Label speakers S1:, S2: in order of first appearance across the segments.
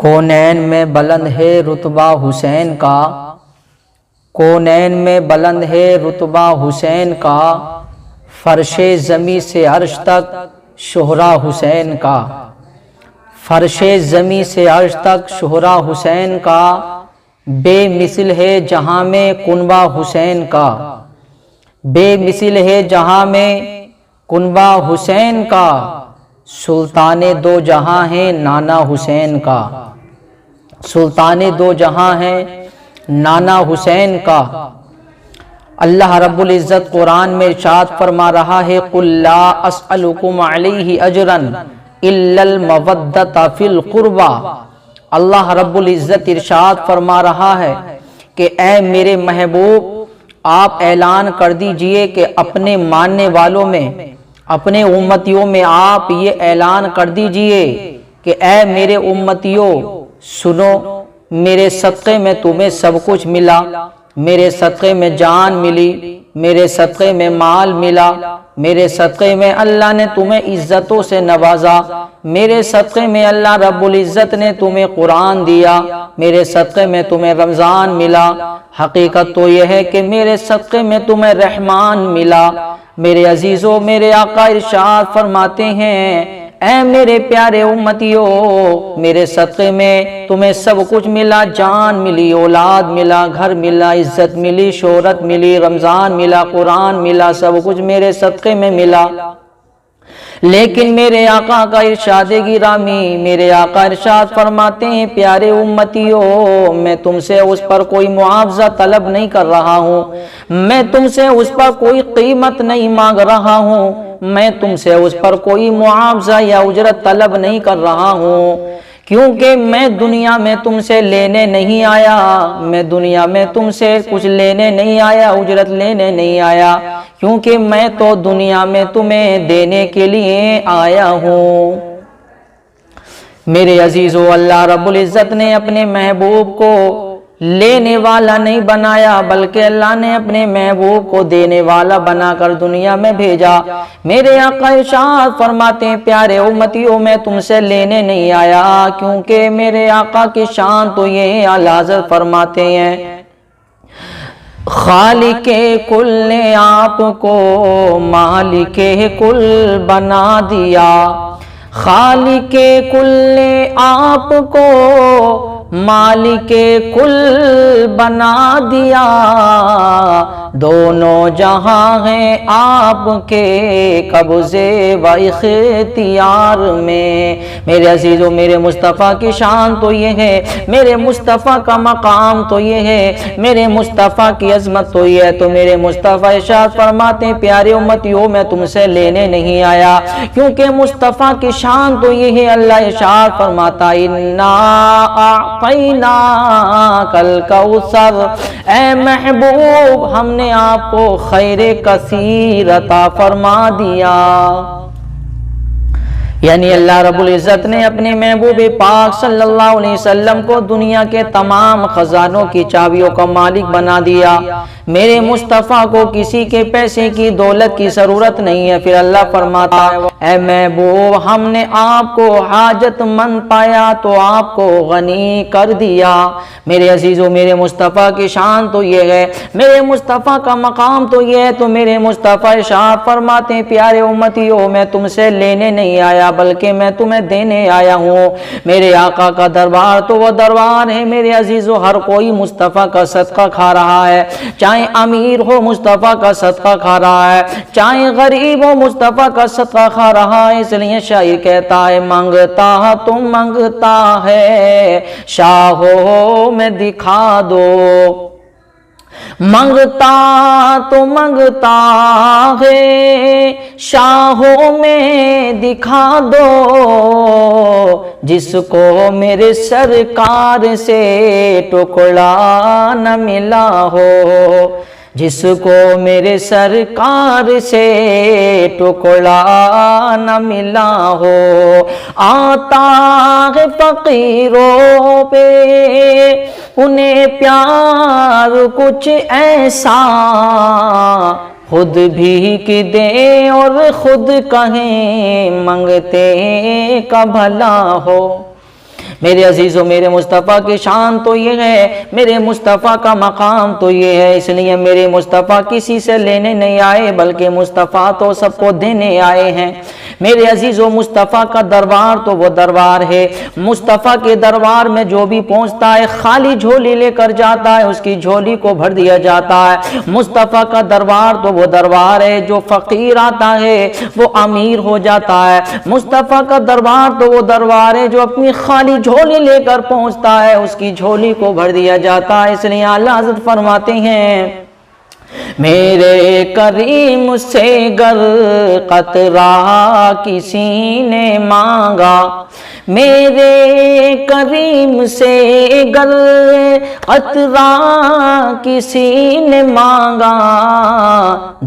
S1: کونین میں بلند ہے رتبہ حسین کا، کونین میں بلند ہے رتبہ حسین کا، فرش زمیں سے عرش تک شہرا حسین کا، فرش زمیں سے عرش تک شہرا حسین کا، بے مثل ہے جہاں میں کنبہ حسین کا، بے مثل ہے جہاں میں کنبہ حسین کا، سلطان دو جہاں ہے نانا حسین کا، سلطان دو جہاں ہے نانا حسین کا۔ اللہ رب العزت قرآن میں ارشاد فرما رہا ہے قُلْ لَا أَسْأَلُكُمْ عَلَيْهِ أَجْرًا إِلَّا الْمَوَدَّةَ فِي الْقُرْبَى۔ اللہ رب العزت ارشاد فرما رہا ہے کہ اے میرے محبوب، آپ اعلان کر دیجئے کہ اپنے ماننے والوں میں، اپنے امتیوں میں آپ یہ اعلان کر دیجئے کہ اے میرے امتیوں سنو، میرے صدقے میں تمہیں سب کچھ ملا، میرے صدقے میں جان ملی، میرے صدقے میں مال ملا، میرے صدقے میں اللہ نے تمہیں عزتوں سے نوازا، میرے صدقے میں اللہ رب العزت نے تمہیں قرآن دیا، میرے صدقے میں تمہیں رمضان ملا۔ حقیقت تو یہ ہے کہ میرے صدقے میں تمہیں رحمان ملا۔ میرے عزیزوں، میرے آقا ارشاد فرماتے ہیں اے میرے پیارے امتیوں، میرے صدقے میں تمہیں سب کچھ ملا، جان ملی، اولاد ملا، گھر ملا، عزت ملی، شہرت ملی، رمضان ملا، قرآن ملا، سب کچھ میرے صدقے میں ملا۔ لیکن میرے آقا کا ارشاد گرامی، میرے آقا ارشاد فرماتے ہیں پیارے امتیوں، میں تم سے اس پر کوئی معاوضہ طلب نہیں کر رہا ہوں، میں تم سے اس پر کوئی قیمت نہیں مانگ رہا ہوں، میں تم سے اس پر کوئی معاوضہ یا اجرت طلب نہیں کر رہا ہوں، کیونکہ میں دنیا میں تم سے لینے نہیں آیا، میں دنیا میں تم سے کچھ لینے نہیں آیا، اجرت لینے نہیں آیا، کیونکہ میں تو دنیا میں تمہیں دینے کے لیے آیا ہوں۔ میرے عزیزو، اللہ رب العزت نے اپنے محبوب کو لینے والا نہیں بنایا، بلکہ اللہ نے اپنے محبوب کو دینے والا بنا کر دنیا میں بھیجا۔ میرے آقا ارشاد فرماتے ہیں پیارے امتیوں، میں تم سے لینے نہیں آیا، کیونکہ میرے آقا کی شان تو یہ ہے، اعلیٰ حضرت فرماتے ہیں خالق کل نے آپ کو مالک کل بنا دیا، خالق کل نے آپ کو مالک کل بنا دیا، دونوں جہاں ہیں آپ کے قبضے و اختیار میں۔ میرے عزیزوں، میرے مصطفیٰ کی شان تو یہ ہے، میرے مصطفیٰ کا مقام تو یہ ہے، میرے مصطفیٰ کی عظمت تو یہ ہے، تو میرے مصطفیٰ ارشاد فرماتے ہیں پیارے امتیوں، میں تم سے لینے نہیں آیا، کیونکہ مصطفیٰ کی شان تو یہ ہے۔ اللہ ارشاد فرماتا اِنَّا اعطیناک الکوثر، اے محبوب ہم نے آپ کو خیر کثیر عطا فرما دیا۔ یعنی اللہ رب العزت نے اپنے محبوب پاک صلی اللہ علیہ وسلم کو دنیا کے تمام خزانوں کی چابیوں کا مالک بنا دیا۔ میرے مصطفیٰ کو کسی کے پیسے کی دولت کی ضرورت نہیں ہے۔ پھر اللہ فرماتا ہے اے محبوب، ہم نے آپ کو حاجت مند پایا تو آپ کو غنی کر دیا۔ میرے عزیزوں، میرے مصطفیٰ کی شان تو یہ ہے، میرے مصطفیٰ کا مقام تو یہ ہے، تو میرے مصطفیٰ ارشاد فرماتے ہیں پیارے امتیوں، میں تم سے لینے نہیں آیا، بلکہ میں تمہیں دینے آیا ہوں۔ میرے آقا کا دربار تو وہ دربار ہے میرے عزیزوں، ہر کوئی مصطفیٰ کا صدقہ کھا رہا ہے، چاہے امیر ہو مصطفیٰ کا صدقہ کھا رہا ہے، چاہے غریب ہو مصطفیٰ کا صدقہ کھا رہا ہے۔ اس لیے شاعر کہتا ہے مانگتا تو مانگتا ہے شاہوں میں دکھا دو، منگتا تو منگتا ہے شاہوں میں دکھا دو، جس کو میرے سرکار سے ٹکڑا نہ ملا ہو، جس کو میرے سرکار سے ٹکڑا نہ ملا ہو۔ آتا ہے فقیروں پہ انہیں پیار کچھ ایسا، خود بھیک دیں اور خود کہیں منگتے کا بھلا ہو۔ میرے عزیزوں میرے مصطفیٰ کی شان تو یہ ہے، میرے مصطفیٰ کا مقام تو یہ ہے، اس لیے میرے مصطفیٰ کسی سے لینے نہیں آئے بلکہ مصطفیٰ تو سب کو دینے آئے ہیں۔ میرے عزیزوں مصطفیٰ کا دربار تو وہ دربار ہے، مصطفیٰ کے دربار میں جو بھی پہنچتا ہے خالی جھولی لے کر جاتا ہے، اس کی جھولی کو بھر دیا جاتا ہے۔ مصطفیٰ کا دربار تو وہ دربار ہے، جو فقیر آتا ہے وہ امیر ہو جاتا ہے۔ مصطفیٰ کا دربار تو وہ دربار ہے جو اپنی خالی جھولی لے کر پہنچتا ہے، اس کی جھولی کو بھر دیا جاتا ہے۔ اس لیے اعلیٰ حضرت فرماتے ہیں میرے کریم سے گر قطرہ کسی نے مانگا، میرے کریم سے گر قطرہ کسی نے مانگا،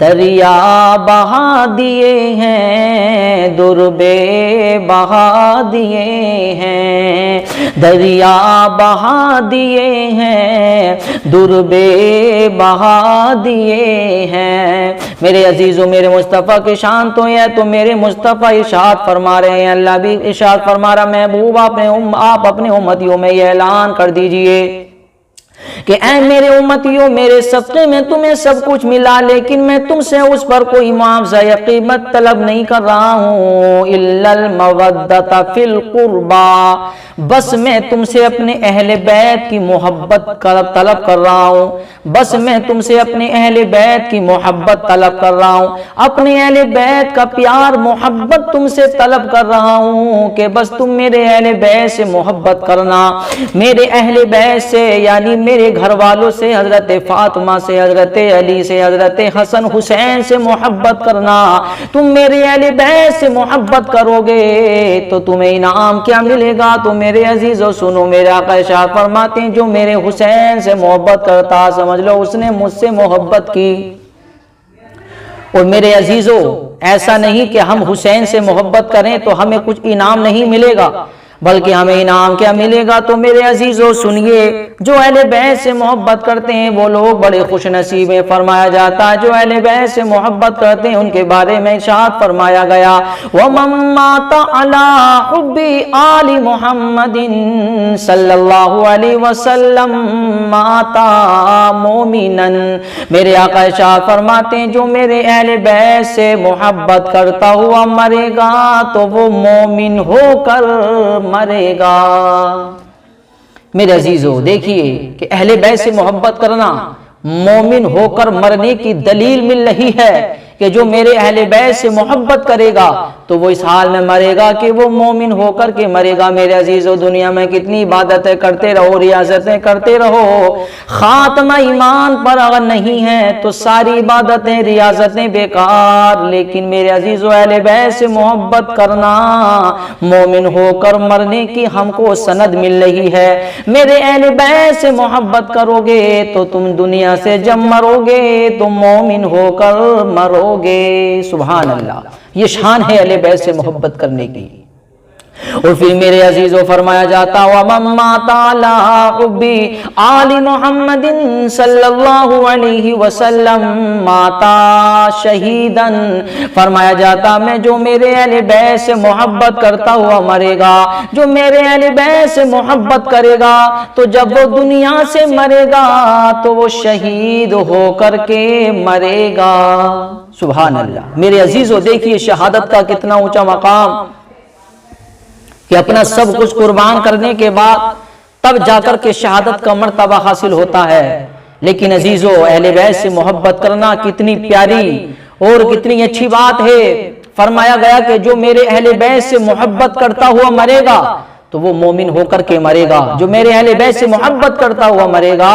S1: دریا بہا دیے ہیں دربے بہا دیے ہیں، دریا بہا دیے ہیں دربے بہا دیے ہیں۔ میرے عزیزوں میرے مصطفیٰ کی شان تو ہے، تو میرے مصطفیٰ ارشاد فرما رہے ہیں، اللہ بھی ارشاد فرما رہا محبوب آپ اپنے امتیوں میں یہ اعلان کر دیجئے کہ اے میرے امتیوں میرے صدقے میں تمہیں سب کچھ ملا، لیکن میں تم سے اس پر کوئی معاوضہ یا قیمت طلب نہیں کر رہا ہوں، الا المودۃ فی القربى، بس میں تم سے اپنے اہل بیت کی محبت طلب کر رہا ہوں، بس میں تم سے اپنے اہل بیت کی محبت طلب کر رہا ہوں، اپنے اہل بیت کا پیار محبت تم سے طلب کر رہا ہوں کہ بس تم میرے اہل بیت سے محبت کرنا، میرے اہل بیت سے یعنی میرے گھر والوں سے، حضرت فاطمہ سے، حضرت علی سے، حضرت حسن حسین سے محبت کرنا۔ تم میرے اہل بیت سے محبت کرو گے تو تمہیں انعام کیا ملے گا؟ تو میرے عزیزو سنو، میرے آقا ارشاد فرماتے ہیں جو میرے حسین سے محبت کرتا سمجھ لو اس نے مجھ سے محبت کی۔ اور میرے عزیزو ایسا نہیں کہ ہم حسین سے محبت کریں تو ہمیں کچھ انعام نہیں ملے گا، بلکہ ہمیں انعام کیا ملے گا؟ تو میرے عزیزو سنیے، جو اہل بیت سے محبت کرتے ہیں وہ لوگ بڑے خوش نصیب ہیں۔ فرمایا جاتا ہے جو اہل بیت سے محبت کرتے ہیں ان کے بارے میں ارشاد فرمایا گیا وَمَن مَّاتَ عَلَىٰ حُبِّ آلِ مُحَمَّدٍ صلی اللہ علیہ وسلم مَّاتَ مُؤْمِنًا، میرے آقا ارشاد فرماتے ہیں جو میرے اہل بیت سے محبت کرتا ہوا مرے گا تو وہ مومن ہو کر مرے گا۔ میرے عزیزو دیکھیے کہ اہل بیت سے محبت کرنا مومن ہو کر مرنے کی دلیل مل رہی ہے کہ جو میرے اہل بیت سے محبت کرے گا تو وہ اس حال میں مرے گا کہ وہ مومن ہو کر کے مرے گا۔ میرے عزیزو دنیا میں کتنی عبادتیں کرتے رہو، ریاضتیں کرتے رہو، خاتمہ ایمان پر اگر نہیں ہے تو ساری عبادتیں ریاضتیں بیکار۔ لیکن میرے عزیزو اہل بیت سے محبت کرنا مومن ہو کر مرنے کی ہم کو سند مل رہی ہے۔ میرے اہل بیت سے محبت کرو گے تو تم دنیا سے جب مرو گے تو مومن ہو کر مرو گے۔ سبحان اللہ، یہ شان ہے اہل بیت سے محبت کرنے کی۔ اور پھر میرے عزیزو فرمایا جاتا وَمَن مَّاتَ عَلَىٰ حُبِّ آلِ مُحَمَّدٍ صلی اللہ علیہ وسلم مَّاتَ شہیدًا، فرمایا جاتا میں جو میرے اہل بیت سے محبت کرتا ہوا مرے گا، جو میرے اہل بیت سے محبت کرے گا تو جب وہ دنیا سے مرے گا تو وہ شہید ہو کر کے مرے گا۔ سبحان اللہ۔ میرے عزیزو دیکھیے شہادت کا کتنا اونچا مقام کہ اپنا سب کچھ قربان کرنے کے بعد تب جا کر کے شہادت کا مرتبہ حاصل ہوتا ہے۔ لیکن عزیزو اہل بیت سے محبت کرنا کتنی پیاری اور کتنی اچھی بات ہے۔ فرمایا گیا کہ جو میرے اہل بیت سے محبت کرتا ہوا مرے گا تو وہ مومن ہو کر کے مرے گا، جو میرے اہل بیت سے محبت کرتا ہوا مرے گا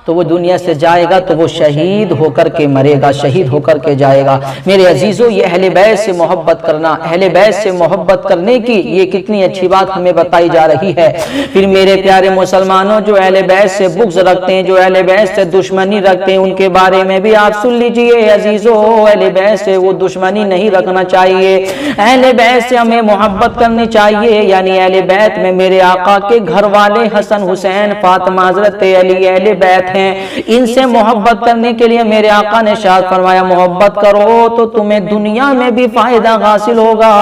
S1: تو وہ دنیا سے جائے گا تو وہ شہید ہو کر کے مرے گا، شہید ہو کر کے جائے گا۔ میرے عزیزو یہ اہل بیت سے محبت کرنا، اہل بیت سے محبت کرنے کی یہ کتنی اچھی بات ہمیں بتائی جا رہی ہے۔ پھر میرے پیارے مسلمانوں جو اہل بیت سے بغض رکھتے ہیں، جو اہل بیت سے دشمنی رکھتے ہیں، ان کے بارے میں بھی آپ سن لیجئے عزیزو، اہل بیت سے وہ دشمنی نہیں رکھنا چاہیے، اہل بیت سے ہمیں محبت کرنی چاہیے۔ یعنی اہل بیت میں میرے آقا کے گھر والے حسن حسین فاطمہ حضرت علی اہل بیت ہیں، ان سے محبت کرنے کے لیے میرے آقا نے ارشاد فرمایا محبت کرو تو تمہیں دنیا میں بھی فائدہ حاصل ہوگا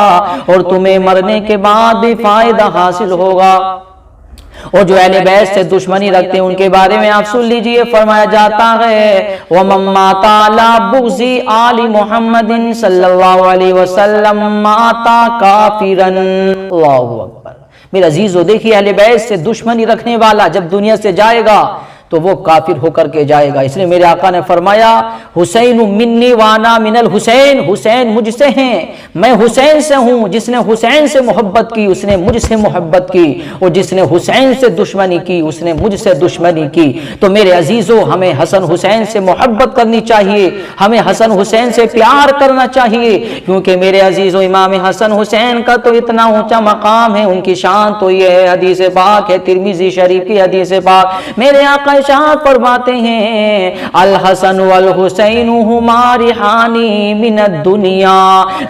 S1: اور تمہیں مرنے کے بعد بھی فائدہ حاصل ہوگا۔ اور جو اہل بیت سے دشمنی رکھتے ہیں ان کے بارے میں آپ سن لیجئے، فرمایا جاتا ہے وَمَن مَّاتَ عَلَىٰ بُغْضِ آلِ مُحَمَّدٍ صلی اللہ علیہ وسلم مَّاتَ کافراً۔ اللہ اکبر۔ میرے عزیزو دیکھیے، اہل بیت سے دشمنی رکھنے والا جب دنیا سے جائے گا تو وہ کافر ہو کر کے جائے گا۔ اس لیے میرے آقا نے فرمایا حسین منی وانا من الحسین، حسین مجھ سے ہیں، میں حسین سے ہوں۔ جس نے حسین سے محبت کی اس نے مجھ سے محبت کی، اور جس نے حسین سے دشمنی کی اس نے مجھ سے دشمنی کی۔ تو میرے عزیزو ہمیں حسن حسین سے محبت کرنی چاہیے، ہمیں حسن حسین سے پیار کرنا چاہیے، کیونکہ میرے عزیزو امام حسن حسین کا تو اتنا اونچا مقام ہے، ان کی شان تو یہ ہے، حدیث پاک ہے ترمذی شریف کی حدیث پاک، میرے آقا ارشاد فرماتے ہیں الحسن والحسین ہما ریحانی من الدنیا،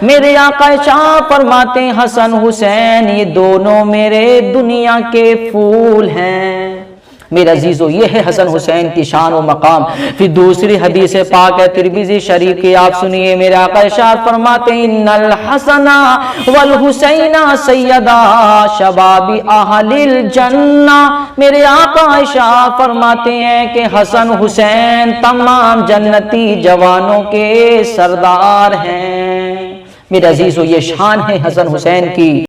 S1: میرے آقا ارشاد فرماتے ہیں حسن حسین یہ دونوں میرے دنیا کے پھول ہیں۔ میرے عزیزو یہ ہے حسن حسین کی شان و مقام۔ پھر دوسری حدیث پاک ہے ترمذی شریف کی، آپ سنیے، میرے آقا ارشاد فرماتے ہیں ان الحسن والحسین سیدا شباب اہل الجنہ، میرے آقا ارشاد فرماتے ہیں کہ حسن حسین تمام جنتی جوانوں کے سردار ہیں۔ میرے عزیزو یہ شان ہے حسن حسین کی۔